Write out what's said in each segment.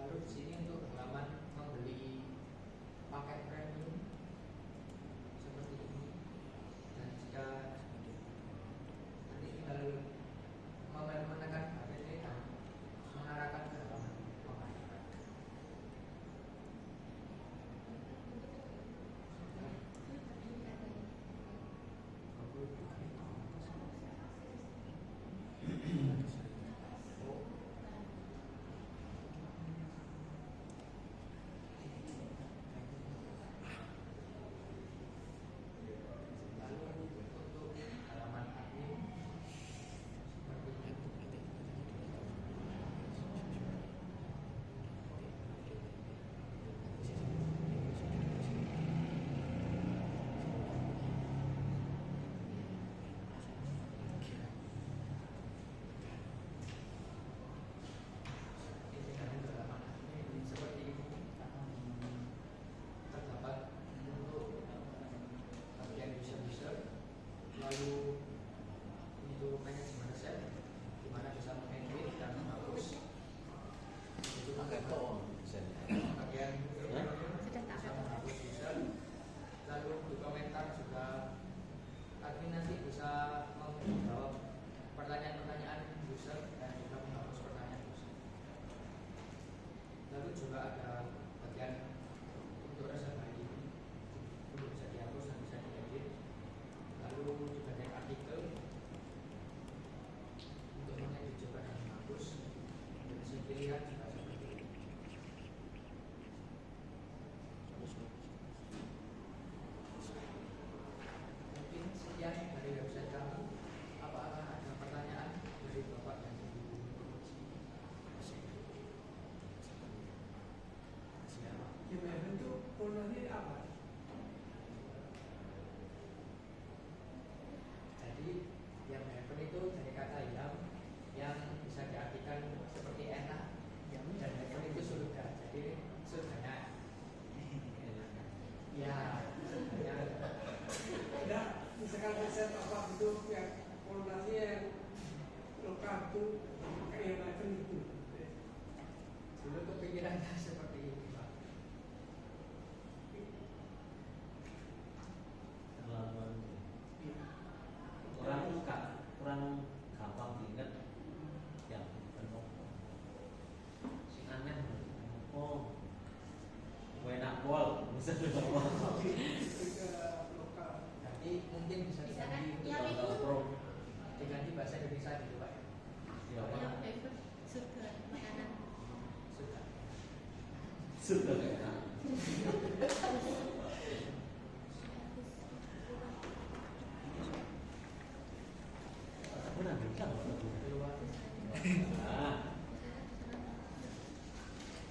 Lalu di sini untuk halaman membeli paket premium seperti ini, dan jika nanti tinggal menekan HTT dan mengarahkan ke halaman pemasaran. Lalu untuk manajemen resep, dimana bisa mengedit dan menghapus. Itu bagian bisa menghapus user. Lalu di komentar juga admin nanti bisa menjawab pertanyaan-pertanyaan user dan juga menghapus pertanyaan user. Lalu juga ada bagian untuk resep ID, itu bisa dihapus dan bisa diedit. Lalu di bagian artikel untuk mengedit juga dan menghapus, bisa pilihan juga seperti ini. Mungkin sekian dari website kami. Apakah ada pertanyaan dari Bapak dan Ibu? Gimana bentuk polanya apa? Jadi yang heaven itu dari kata yang bisa diartikan seperti enak, dan heaven itu surga. Jadi surganya ya surganya. Tidak, misalkan riset apa bentuk yang polanya yang lokal itu kayak heaven itu. Dulu kepikirannya seperti ini, Pak. kurang gampang diingat yang penuh si aneh enak pol misalnya Jadi mungkin bisa diganti yang itu diganti bahasa Indonesia gitu, Pak. ya yang flavor surga makanan. Sudah. sudah enak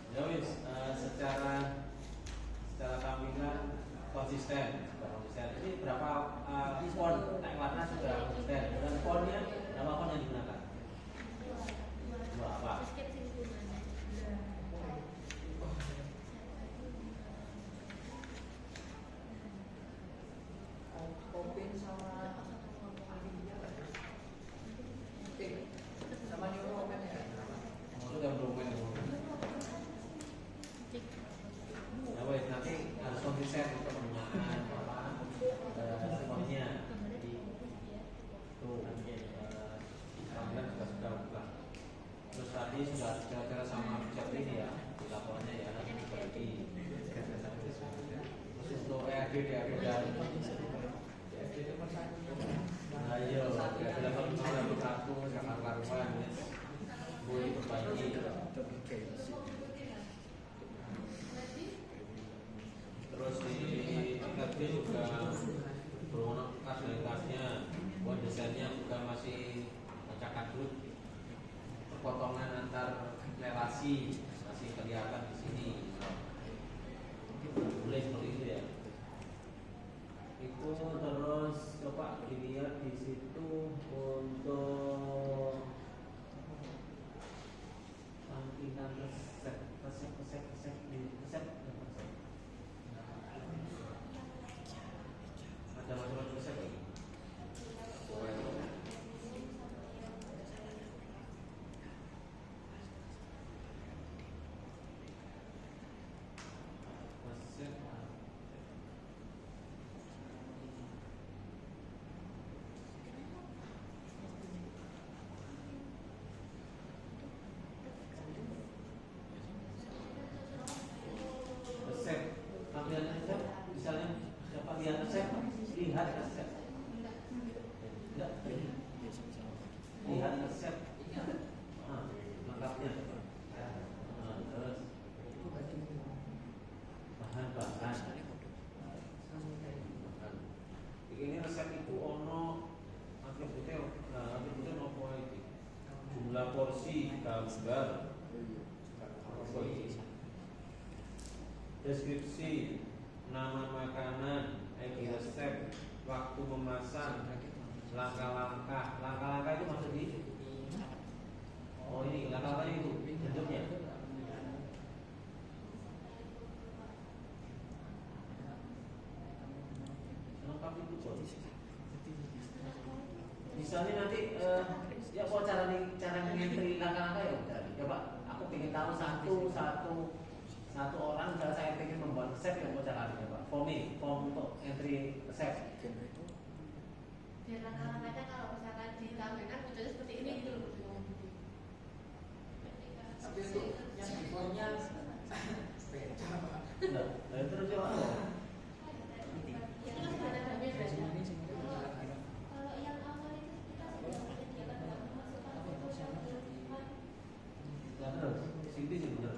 ya wis secara tampilan konsisten. Ini berapa font warna sudah konsisten dan fontnya nama font yang digunakan dua apa? Kopin sama sama New Roman ya. Maksud yang belum main ya wes nanti harus konsisten untuk penggunaan apa fontnya tuh tampilan sudah buka. Terus tadi sudah kira-kira sama seperti ini ya di laporannya ya dibagi. Terus untuk EAD dan ayo level 1 jangan karuan boleh berbagi. Terus di tingkat B juga berwarna fasilitasnya, buat desainnya juga masih acak-acak, perpotongan antar relasi masih kelihatan di sini. Boleh seperti itu ya. Itu bahan. Ini resep itu ono atributnya apa iki? Jumlah porsi, gambar, apa iki? Deskripsi, nama makanan, resep, waktu memasak, langkah-langkah. Langkah-langkah itu maksudnya? Oh ini langkah-langkah itu bentuknya. Lengkap itu kok. Misalnya nanti ya kok cara ngentri langkah-langkah ya udah. Coba aku pengen tahu satu orang misalnya saya pengen membuat resep yang mau caranya Pak. Form untuk entry resep. Biar langkah-langkahnya kalau misalkan ditampilkan bentuknya seperti ini gitu loh. Tapi untuk yang defaultnya beda Pak. Nah, terus coba. Itu kan ada namanya beda. Kalau yang awal itu kita sudah menyediakan bahan masukan untuk yang Nah, terus Siti sih bener.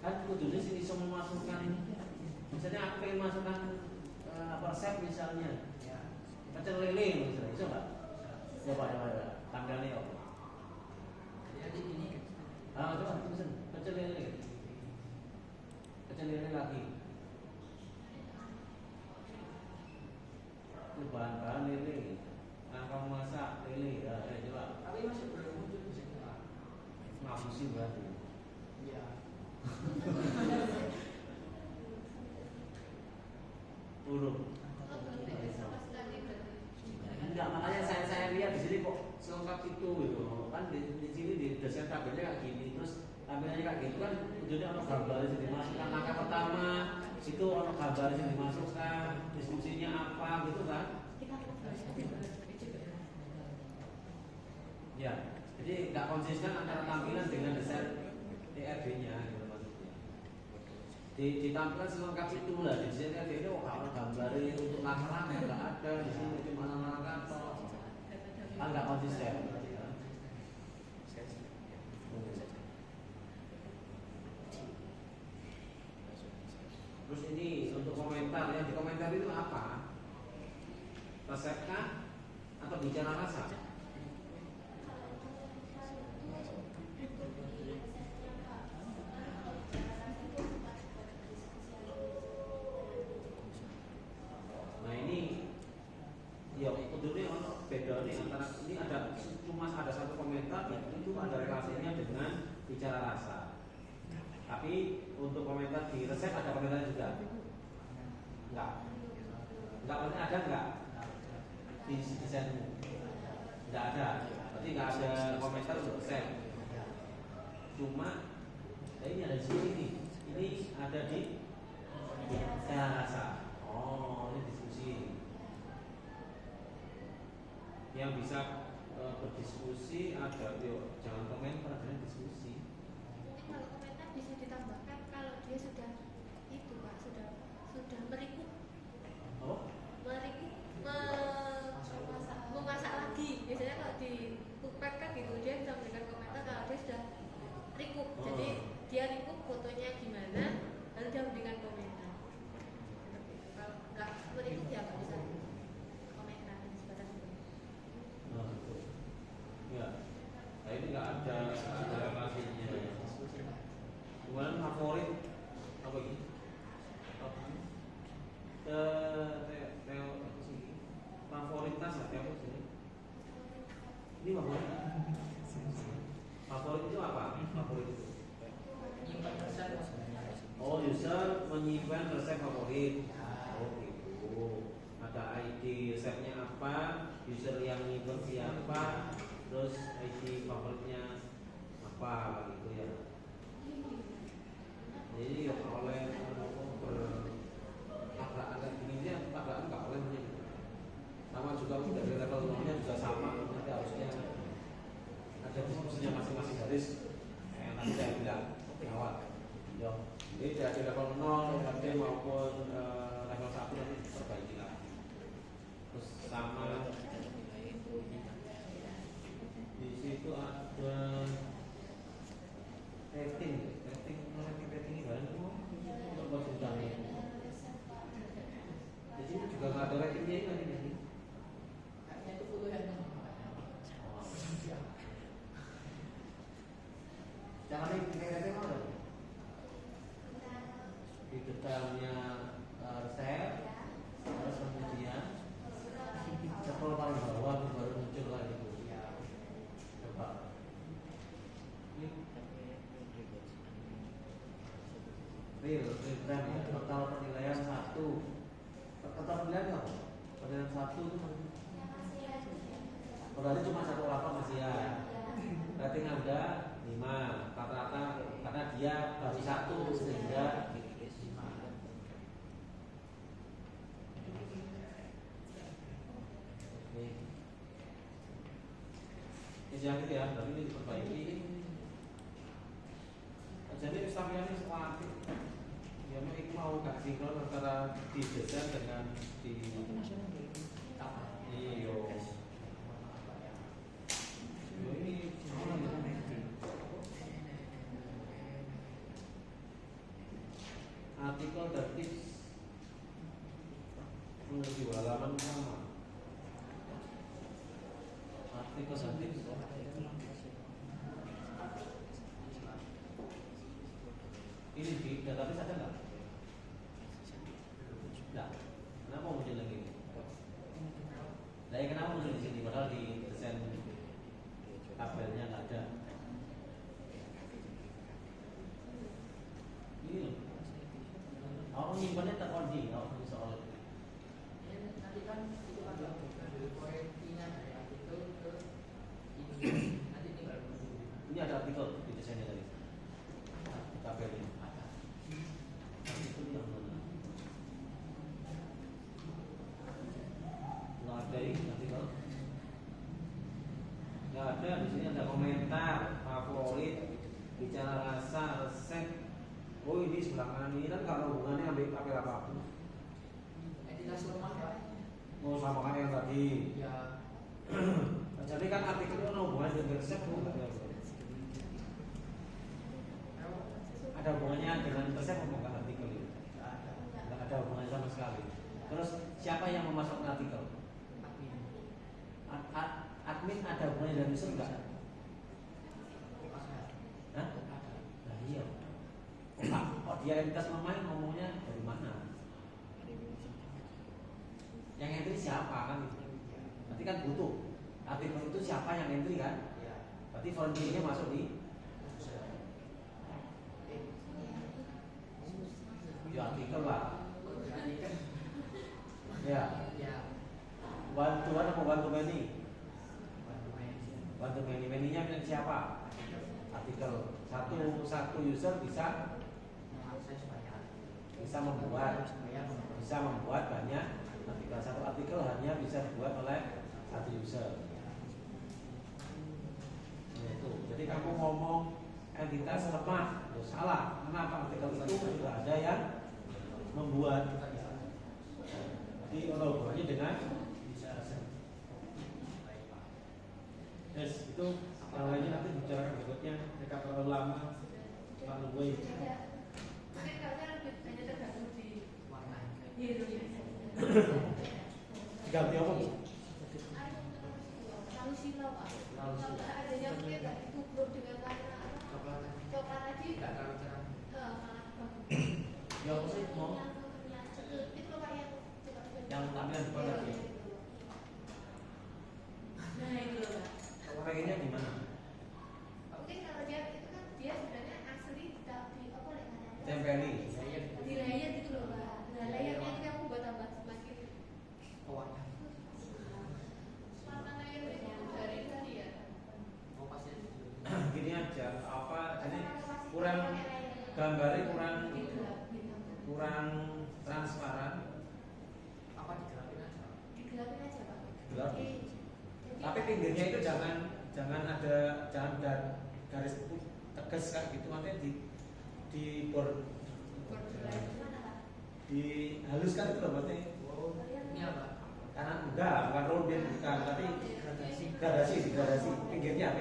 Kan kudunya sih bisa memasukkan. Misalnya aku pengen masukkan resep misalnya, pecel lele misalnya, bisa nggak? Coba. Tampilannya apa? Jadi ini Coba pesen pecel lele lagi. Itu bahan-bahan lele, langkah memasak lele, coba. tapi masih belum muncul di sini Pak. Ngapusin berarti. Iya. Urut. Oh, belum ada sama sekali berarti. Enggak, makanya saya lihat di sini kok selengkap itu gitu. Kan di sini di desain tabelnya kayak gini, terus tampilannya kayak gitu kan ujungnya ono gambar yang dimasukkan langkah pertama, itu ono gambar yang dimasukkan, diskusinya apa gitu kan. Kita akan Ya, jadi nggak konsisten antara tampilan dengan desain TRD-nya gitu maksudnya. Ditampilkan selengkap itu lah di desain TRD itu kalau gambar untuk langkah-langkah nggak ada di sini cuma langkah toh. Kan nggak konsisten. Terus ini untuk komentar, yang dikomentar itu apa? Resep kah? Atau bicara rasa? Nah ini, ya tentunya ono beda nih antara ini cuma ada satu komentar itu ada relasinya dengan bicara rasa. Tapi untuk komentar di resep ada komentar juga. Enggak maksudnya ada enggak di desainmu? Enggak ada. Berarti enggak ada komentar untuk resep. Cuma ini ada di sini nih. Ini ada di bicara rasa. Oh, ini diskusi. Yang bisa berdiskusi ada, yuk jangan komentar, jangan diskusi. mungkin kalau komentar bisa ditambahkan kalau dia sudah itu Pak, sudah merikuk memasak lagi. Biasanya kalau di cookpad kan gitu dia bisa memberikan komentar kalau dia sudah rikup. Jadi dia rikup fotonya gimana, lalu dia memberikan komentar. Kalau nggak merikuk ya nggak bisa komentar sebatas itu. Ya, nah ini nggak ada relasinya. Kemudian favorit apa ini? Favoritas apa sih? Ini favorit. Favorit itu apa? Favorit itu? Menyimpan resep sebenarnya. Oh, user menyimpan resep favorit. Oh gitu. Ada ID resepnya apa? User yang nyimpan siapa? Terus ID favoritnya apa gitu ya? Jadi oleh agak gini dia agak enggak oleh ini. Sama juga dari level nomornya juga sama. Nanti harusnya ada diskusinya masing-masing garis. Nanti saya bilang awal. Yo, jadi dari level 0 nanti maupun level 1 nanti perbaiki lagi. Terus sama di situ ada Caranya kira-kira mana? Di detailnya resep, terus kemudian scroll paling bawah itu baru muncul lagi tuh. Coba. Ini real brand ya. Total penilaian 1. Total penilaian apa? Penilaian 1 itu berarti cuma 1 lapak masih ya. Rating Anda 5 rata-rata karena dia baru 1 sehingga yang itu ya, berarti ini diperbaiki. Jadi Islamiannya semua aktif. Ya memang itu mau gak sinkron antara di desain dengan di iyo. Ini artikel dan tips menuju halaman pertama. Artikel dan tips. Ini di database ada nggak? Nggak. Kenapa muncul lagi? Nah, kenapa muncul di sini? Padahal di desain tabelnya nggak ada. Ini loh. Oh, nyimpannya terkunci. Oh, soal. Nanti kan itu ada koreksinya dari artikel ke ini. Nanti tinggal Ini ada artikel di desainnya tadi. Tabel ini. Itu yang mana? Nggak ada ini artikel. Nggak ada. Di sini ada komentar, favorit, bicara rasa, resep. Oh ini sebelah kanan ini kan kalau hubungannya ambil pakai apapun. entitas rumah Pak. Oh sama kan yang tadi. Ya. Jadi kan artikel itu ada hubungannya dengan resep bukan? Ada hubungannya dengan resep bukan artikel itu? Tidak ada hubungannya sama sekali. Terus siapa yang memasukkan artikel? Admin ada hubungannya dengan user enggak? Hah? Nah iya. Oh dia entitas pemain ngomongnya dari mana? Yang entry siapa kan? Nanti kan butuh artikel itu siapa yang entry kan? Berarti volunteer-nya masuk di artikel lah. Ya. One to one atau one to many? One to many. Many-nya milik siapa? Artikel. Satu user bisa membuat banyak artikel. Satu artikel hanya bisa dibuat oleh satu user. Nah, itu. Jadi kamu ngomong entitas lemah, salah. Kenapa artikel itu sudah ada yang membuat? Jadi ada hubungannya dengan yes, itu yang lainnya nanti bicarakan berikutnya. Mereka terlalu lama, terlalu baik. Mungkin karena hanya tergantung di Warna. Ganti apa bu? lalu silau Pak. Lalu silau. Kalau adanya mungkin nggak ditubruk dengan warna Coklat. coklat tadi. Tidak terlalu cerah. Malah Ya apa sih mau? itu loh Pak Yang tampilan depan tadi. Nah itu loh Pak. Kamu pengennya gimana? Mungkin kalau dia itu kan dia sebenarnya asli tapi apa Tempeli. di layer gitu loh Pak. Nah layernya itu yang buat tambah semakin Warna. warna layer itu dari tadi ya. Mau pasnya Gini aja, apa? Jadi kurang gambarnya kurang transparan. apa digelapin aja. Digelapin aja Pak. Digelapin. Jadi- Tapi pinggirnya itu jangan ada garis tegas kayak gitu, nanti di board dihaluskan itu loh berarti. Oh, ini apa? Karena enggak, bukan rounded bukan, tapi gradasi pinggirnya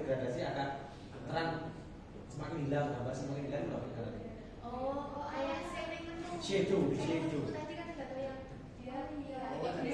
gradasi akan terang semakin hilang, gambar semakin hilang itu loh. Oh, kayak shadow. Shadow. Tadi kan nggak tahu yang dia Oh, tadi